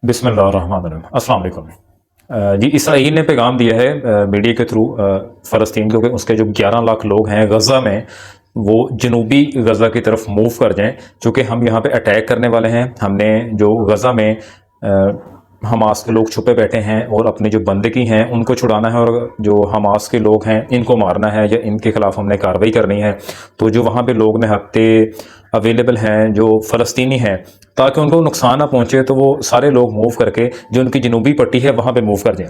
बिस्मिल्लाहिर्रहमानिर्रहीम। अस्सलाम वालेकुम। जी, इसराइल ने पैगाम दिया है मीडिया के थ्रू फ़लस्तीन को कि उसके जो 11 लाख लोग हैं गज़ा में, वो जनूबी गज़ा की तरफ मूव कर जाएं, चूँकि हम यहाँ पे अटैक करने वाले हैं। हमने जो गज़ा में हमास के लोग छुपे बैठे हैं और अपने जो बंदगी हैं उनको छुड़ाना है, और जो हमास के लोग हैं इनको मारना है या इनके ख़िलाफ़ हमने कार्रवाई करनी है। तो जो वहाँ पे लोग निहत्ते अवेलेबल हैं जो फ़लस्तीनी हैं, ताकि उनको नुकसान ना पहुँचे, तो वो सारे लोग मूव करके जो उनकी जनूबी पट्टी है वहाँ पे मूव कर जाएं।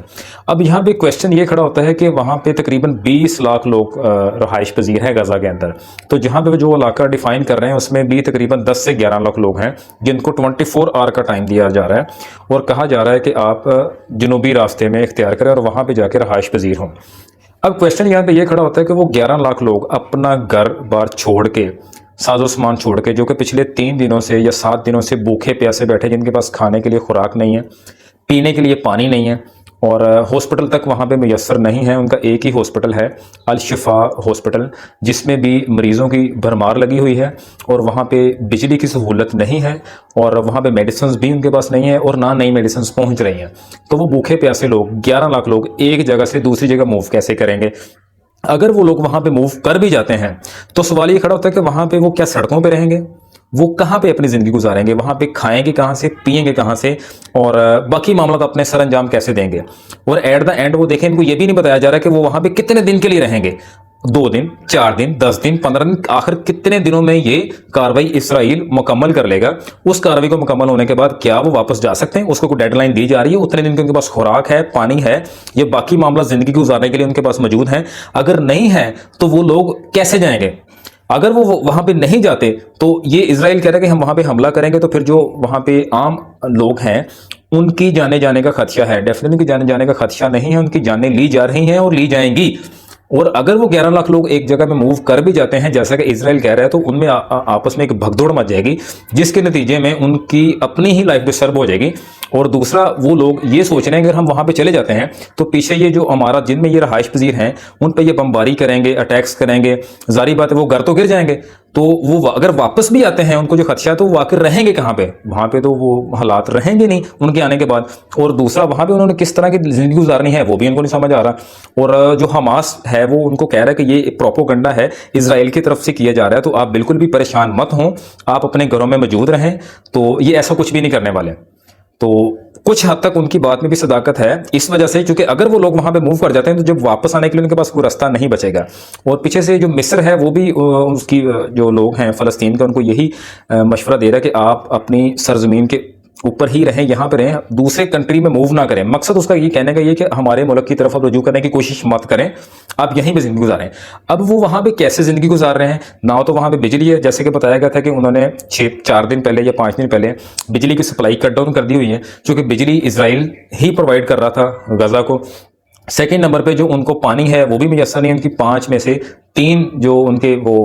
अब यहाँ पे क्वेश्चन ये खड़ा होता है कि वहाँ पे तकरीबन 20 लाख लोग रहाइश पजीर हैं गज़ा के अंदर। तो जहाँ पे जो इलाका डिफ़ाइन कर रहे हैं उसमें भी तकरीबन 10 से 11 लाख लोग हैं जिनको 24 आवर का टाइम दिया जा रहा है, और कहा जा रहा है कि आप जनूबी रास्ते में इख्तियार करें और वहाँ पर जाकर रहाइश पजीर हों। अब क्वेश्चन यहाँ पे ये खड़ा होता है कि वो 11 लाख लोग अपना घर बार छोड़ के, साजो सामान छोड़ के, जो कि पिछले 3 दिनों से या 7 दिनों से भूखे प्यासे बैठे, जिनके पास खाने के लिए खुराक नहीं है, पीने के लिए पानी नहीं है, और हॉस्पिटल तक वहाँ पे मुयस्सर नहीं है। उनका एक ही हॉस्पिटल है, अल शिफा हॉस्पिटल, जिसमें भी मरीज़ों की भरमार लगी हुई है, और वहाँ पे बिजली की सहूलत नहीं है, और वहाँ पे मेडिसिन भी उनके पास नहीं है, और ना नई मेडिसिन पहुँच रही हैं। तो वो भूखे प्यासे लोग 11 लाख लोग एक जगह से दूसरी जगह मूव कैसे करेंगे? अगर वो लोग वहां पे मूव कर भी जाते हैं तो सवाल ये खड़ा होता है कि वहां पे वो क्या सड़कों पे रहेंगे? वो कहाँ पे अपनी ज़िंदगी गुजारेंगे? वहाँ पे खाएंगे कहाँ से, पिएंगे कहाँ से, और बाकी मामला तो अपने सर अंजाम कैसे देंगे? और एट द एंड वो देखें, इनको ये भी नहीं बताया जा रहा कि वो वहाँ पे कितने दिन के लिए रहेंगे। 2 दिन, 4 दिन, 10 दिन, 15 दिन, आखिर कितने दिनों में ये कार्रवाई इसराइल मुकम्मल कर लेगा? उस कार्रवाई को मुकम्मल होने के बाद क्या वो वापस जा सकते हैं? उसको कोई डेडलाइन दी जा रही है? उतने दिन के उनके पास खुराक है, पानी है, ये बाकी मामला ज़िंदगी गुजारने के लिए उनके पास मौजूद है? अगर नहीं है तो वो लोग कैसे जाएंगे? अगर वो वहां पे नहीं जाते तो ये इजराइल कह रहा है कि हम वहां पे हमला करेंगे, तो फिर जो वहां पे आम लोग हैं उनकी जाने का खदशा है। डेफिनेटली उनकी जाने का खदशा नहीं है, उनकी जानें ली जा रही हैं और ली जाएंगी। और अगर वो 11 लाख लोग एक जगह पे मूव कर भी जाते हैं, जैसा कि इजराइल कह रहा है, तो उनमें आपस में एक भगदौड़ मच जाएगी, जिसके नतीजे में उनकी अपनी ही लाइफ डिस्टर्ब हो जाएगी। और दूसरा, वो लोग ये सोच रहे हैं अगर हम वहां पे चले जाते हैं तो पीछे ये जो हमारा जिनमें ये रहाइश पजीर हैं उन पे ये बमबारी करेंगे, अटैक्स करेंगे, जारी बात है वो घर तो गिर जाएंगे। तो वो अगर वापस भी आते हैं, उनको जो खदशा है, तो वो आकर रहेंगे कहाँ पे? वहां पे तो वो हालात रहेंगे नहीं उनके आने के बाद। और दूसरा, वहां पे उन्होंने किस तरह की जिंदगी गुजारनी है वो भी उनको नहीं समझ आ रहा। और जो हमास है वो उनको कह रहा है कि ये प्रोपोगंडा है, इजराइल की तरफ से किया जा रहा है, तो आप बिल्कुल भी परेशान मत हों, आप अपने घरों में मौजूद रहें। तो ये ऐसा कुछ भी नहीं करने वाले। तो कुछ हद तक उनकी बात में भी सदाकत है, इस वजह से क्योंकि अगर वो लोग वहां पे मूव कर जाते हैं तो जब वापस आने के लिए उनके पास कोई रास्ता नहीं बचेगा। और पीछे से जो मिस्र है वो भी उसकी जो लोग हैं फ़लस्तीन का, उनको यही मशवरा दे रहा है कि आप अपनी सरजमीन के ऊपर ही रहें, यहाँ पे रहें, दूसरे कंट्री में मूव ना करें। मकसद उसका ये कहने का ये कि हमारे मुल्क की तरफ आप रुजू करने की कोशिश मत करें, आप यहीं पे ज़िंदगी गुजारें। अब वो वहाँ पे कैसे ज़िंदगी गुजार रहे हैं? ना तो वहाँ पे बिजली है, जैसे कि बताया गया था कि उन्होंने 4 दिन पहले या 5 दिन पहले बिजली की सप्लाई कट डाउन कर दी हुई है, क्योंकि बिजली इसराइल ही प्रोवाइड कर रहा था गज़ा को। सेकेंड नंबर पे जो उनको पानी है वो भी मुयस्सर नहीं है। उनकी 5 में से 3 जो उनके वो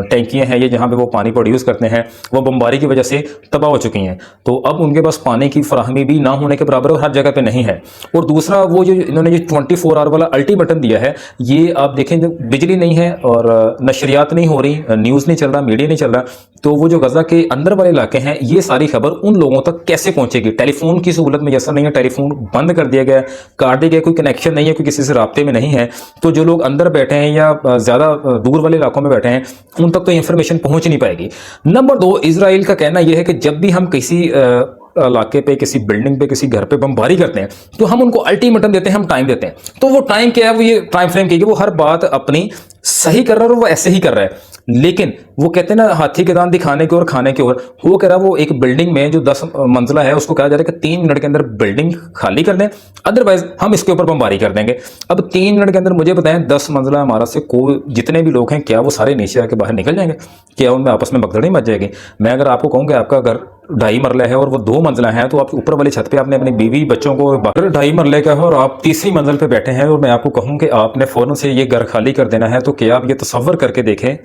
टैंकियां हैं, ये जहाँ पे वो पानी प्रोड्यूस करते हैं, वो बमबारी की वजह से तबाह हो चुकी हैं। तो अब उनके पास पानी की फराहमी भी ना होने के बराबर और हर जगह पे नहीं है। और दूसरा, वो जो इन्होंने ये 24 आवर वाला अल्टीमेटम दिया है, ये आप देखें, जब बिजली नहीं है और नशरियात नहीं हो रही, न्यूज़ नहीं चल रहा, मीडिया नहीं चल रहा, तो वो जो गज़ा के अंदर वाले इलाके हैं, ये सारी खबर उन लोगों तक कैसे पहुंचेगी? टेलीफोन की सहूलत में जैसा नहीं है, टेलीफोन बंद कर दिया गया, काट दिया गया, कोई कनेक्शन नहीं है, कोई किसी से राब्ते में नहीं है। तो जो लोग अंदर बैठे हैं या ज़्यादा दूर वाले इलाकों में बैठे हैं, उन तक तो इंफॉर्मेशन पहुंच नहीं पाएगी। नंबर 2, इजराइल का कहना यह है कि जब भी हम किसी इलाके पे, किसी बिल्डिंग पे, किसी घर पे बमबारी करते हैं तो हम उनको अल्टीमेटम देते हैं, हम टाइम देते हैं। तो वो टाइम क्या है? वो ये टाइम फ्रेम की वो हर बात अपनी सही कर रहा है और वो ऐसे ही कर रहा है। लेकिन वो कहते हैं ना, हाथी के दांत दिखाने की और खाने की ओर। वो कह रहा है वो एक बिल्डिंग में जो 10 मंजिला है, उसको कहा जा रहा है कि 3 मिनट के अंदर बिल्डिंग खाली कर दें, अदरवाइज हम इसके ऊपर बमबारी कर देंगे। अब 3 मिनट के अंदर मुझे बताएं, 10 मंजिला इमारत से कोई जितने भी लोग हैं, क्या वो सारे नीचे आके बाहर निकल जाएंगे? क्या उनमें आपस में भगदड़ी मच जाएगी? मैं अगर आपको कहूँ कि आपका घर 2.5 मरला है और वो 2 मंजिला है, तो आप ऊपर वाली छत पे आपने अपनी बीवी बच्चों को, अगर 2.5 मरले का है और आप तीसरी मंजिल पे बैठे हैं और मैं आपको कहूँ कि आपने फौरन से ये घर खाली कर देना है, तो क्या आप ये तसव्वुर करके देखें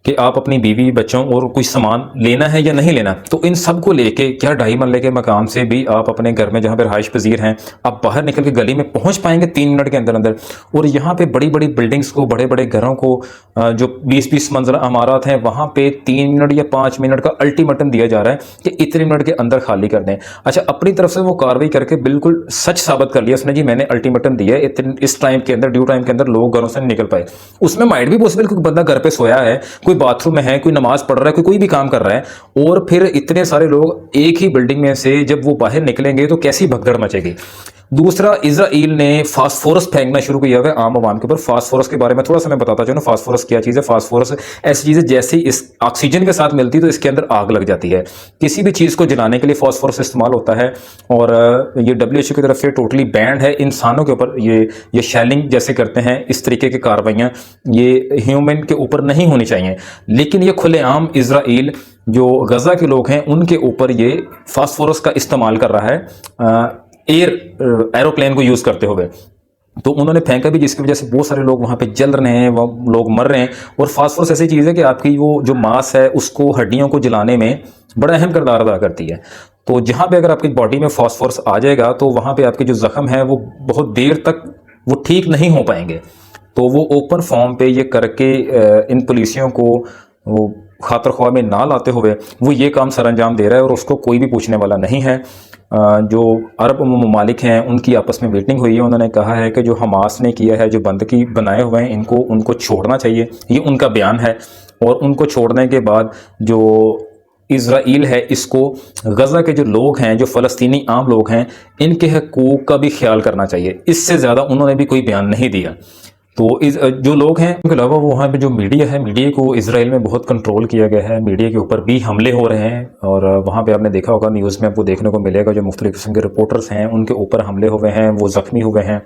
کہ آپ اپنی بیوی بچوں اور کوئی سامان لینا ہے یا نہیں لینا، تو ان سب کو لے کے کیا 2.5 مرلے کے مقام سے بھی آپ اپنے گھر میں جہاں پہ رہائش پذیر ہیں آپ باہر نکل کے گلی میں پہنچ پائیں گے 3 منٹ کے اندر اندر؟ اور یہاں پہ بڑی بڑی بلڈنگز کو، بڑے بڑے گھروں کو، جو 20 منزلہ عمارات ہیں، وہاں پہ 3 منٹ یا 5 منٹ کا الٹیمیٹم دیا جا رہا ہے کہ اتنے منٹ کے اندر خالی کر دیں۔ اچھا، اپنی طرف سے وہ کاروائی کر کے بالکل سچ ثابت کر لیا اس نے، جی میں نے الٹیمیٹم دیا ہے، اس ٹائم کے اندر، ڈیو ٹائم کے اندر لوگ گھروں سے نہیں نکل پائے۔ اس میں مائٹ بھی پاسبل کوئی بندہ گھر پہ سویا ہے، کوئی باتھ روم میں ہے، کوئی نماز پڑھ رہا ہے، کوئی بھی کام کر رہا ہے، اور پھر اتنے سارے لوگ ایک ہی بلڈنگ میں سے جب وہ باہر نکلیں گے تو کیسی بھگدڑ مچے گی۔ دوسرا، اسرائیل نے فاسفورس پھینکنا شروع کیا ہے عام عوام کے اوپر۔ فاسفورس کے بارے میں تھوڑا سا میں بتاتا چلوں، فاسفورس کیا چیز ہے۔ فاسفورس ایسی چیز ہے جیسے اس آکسیجن کے ساتھ ملتی تو اس کے اندر آگ لگ جاتی ہے۔ کسی بھی چیز کو جلانے کے لیے فاسفورس استعمال ہوتا ہے، اور یہ WHO کی طرف سے ٹوٹلی بینڈ ہے۔ انسانوں کے اوپر یہ شیلنگ جیسے کرتے ہیں اس طریقے کی کارروائیاں یہ ہیومن کے اوپر نہیں ہونی چاہیے، لیکن یہ کھلے عام اسرائیل جو غزہ کے لوگ ہیں ان کے اوپر یہ فاسفورس کا استعمال کر رہا ہے ایروپلین کو یوز کرتے ہوئے۔ تو انہوں نے پھینکا بھی، جس کی وجہ سے بہت سارے لوگ وہاں پہ جل رہے ہیں، وہ لوگ مر رہے ہیں۔ اور فاسفورس ایسی چیز ہے کہ آپ کی وہ جو ماس ہے اس کو، ہڈیوں کو جلانے میں بڑا اہم کردار ادا کرتی ہے۔ تو جہاں پہ اگر آپ کی باڈی میں فاسفورس آ جائے گا تو وہاں پہ آپ کے جو زخم ہیں وہ بہت دیر تک وہ ٹھیک نہیں ہو پائیں گے۔ تو وہ اوپن فارم پہ یہ کر کے ان پولیسیوں کو وہ خاطر خواہ میں نہ لاتے ہوئے وہ یہ کام سر انجام دے رہا ہے، اور اس کو کوئی بھی پوچھنے والا نہیں ہے۔ جو عرب ممالک ہیں ان کی آپس میں میٹنگ ہوئی ہے، انہوں نے کہا ہے کہ جو حماس نے کیا ہے، جو بندگی بنائے ہوئے ہیں، ان کو چھوڑنا چاہیے، یہ ان کا بیان ہے۔ اور ان کو چھوڑنے کے بعد جو اسرائیل ہے اس کو غزہ کے جو لوگ ہیں، جو فلسطینی عام لوگ ہیں، ان کے حقوق کا بھی خیال کرنا چاہیے۔ اس سے زیادہ انہوں نے بھی کوئی بیان نہیں دیا۔ تو جو لوگ ہیں ان کے علاوہ وہاں پہ جو میڈیا ہے، میڈیا کو اسرائیل میں بہت کنٹرول کیا گیا ہے، میڈیا کے اوپر بھی حملے ہو رہے ہیں، اور وہاں پہ آپ نے دیکھا ہوگا نیوز میں آپ کو دیکھنے کو ملے گا جو مختلف قسم کے رپورٹرز ہیں ان کے اوپر حملے ہوئے ہیں، وہ زخمی ہوئے ہیں۔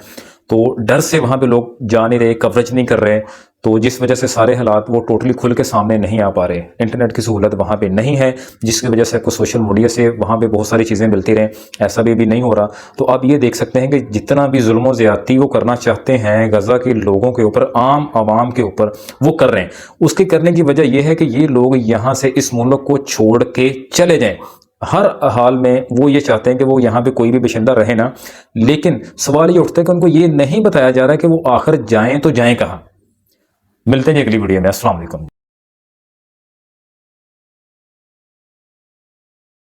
تو ڈر سے وہاں پہ لوگ جا نہیں رہے، کوریج نہیں کر رہے، تو جس وجہ سے سارے حالات وہ ٹوٹلی کھل کے سامنے نہیں آ پا رہے۔ انٹرنیٹ کی سہولت وہاں پہ نہیں ہے، جس کی وجہ سے آپ کو سوشل میڈیا سے وہاں پہ بہت ساری چیزیں ملتی رہیں، ایسا بھی نہیں ہو رہا۔ تو آپ یہ دیکھ سکتے ہیں کہ جتنا بھی ظلم و زیادتی وہ کرنا چاہتے ہیں غزہ کے لوگوں کے اوپر، عام عوام کے اوپر، وہ کر رہے ہیں۔ اس کے کرنے کی وجہ یہ ہے کہ یہ لوگ یہاں سے اس ملک کو چھوڑ کے چلے جائیں۔ ہر حال میں وہ یہ چاہتے ہیں کہ وہ یہاں پہ کوئی بھی باشندہ رہے نا، لیکن سوال یہ اٹھتا ہے کہ ان کو یہ نہیں بتایا جا رہا کہ وہ آخر جائیں تو جائیں کہاں۔ ملتے ہیں اگلی ویڈیو میں۔ السلام علیکم۔